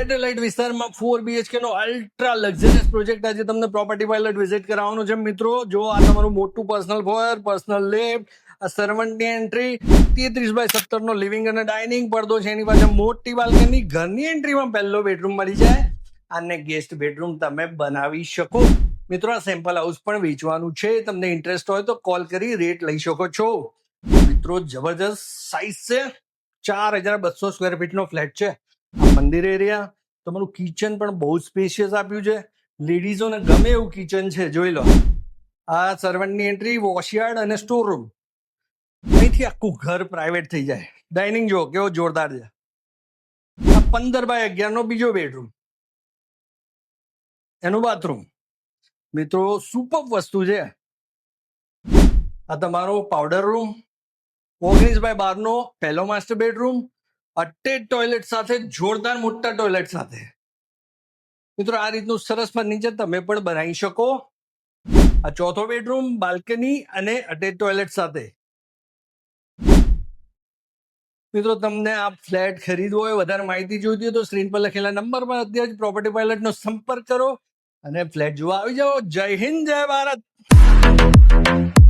Satellite વિસ્તારમાં 4 BHK નો ultra luxurious project આજે તમને પ્રોપર્ટી પાયલટ વિઝિટ કરાવવાનો છે મિત્રો. જો આ તમારું મોટું પર્સનલ ફોયર, પર્સનલ લેબ, આ સર્વન્ટની એન્ટ્રી, 33x17 નો લિવિંગ અને ડાઇનિંગ પડદો છે, એની પાસે મોટી બાલ્કની, ઘરની એન્ટ્રીમાં પહેલો બેડરૂમ મળી જાય અને ગેસ્ટ બેડરૂમ તમે બનાવી શકો. મિત્રો આ સેમ્પલ હાઉસ પણ વેચવાનું છે, તમને ઇન્ટરેસ્ટ હોય તો કોલ કરી રેટ લઈ શકો છો. મિત્રો જબરજસ્ત સાઇઝ છે, 4200 સ્ક્વેર ફીટ નો ફ્લેટ છે. મંદિર એરિયા, તમારું કિચન પણ બહુ સ્પેશિયસ આપ્યું છે, લેડીઝોને ગમે એવું કિચન છે, જોઈ લો. આ સર્વન્ટની એન્ટ્રી, વોશયાર્ડ અને સ્ટોર રૂમ, અહીંથી આખું ઘર પ્રાઇવેટ થઈ જાય. ડાઇનિંગ જો કેવો જોરદાર છે. આ 15x11 નો બીજો બેડરૂમ, એનું બાથરૂમ. મિત્રો સુપર વસ્તુ છે. આ તમારો પાવડર રૂમ, 19x12 નો પહેલો માસ્ટર બેડરૂમ, અટેચ ટોયલેટ સાથે, જોરદાર મોટા ટોયલેટ સાથે. મિત્રો આ રીતનું સરસ ફર્નિચર તમે પણ બનાવી શકો. આ ચોથો બેડરૂમ, બાલ્કની અને અટેચ ટોયલેટ સાથે. મિત્રો તમને આ ફ્લેટ ખરીદવો હોય, વધારે માહિતી જોઈતી હોય તો સ્ક્રીન પર લખેલા નંબર પર અત્યારે પ્રોપર્ટી પાયલટનો સંપર્ક કરો અને ફ્લેટ જોવા આવી જાઓ. જય હિન્દ, જય ભારત.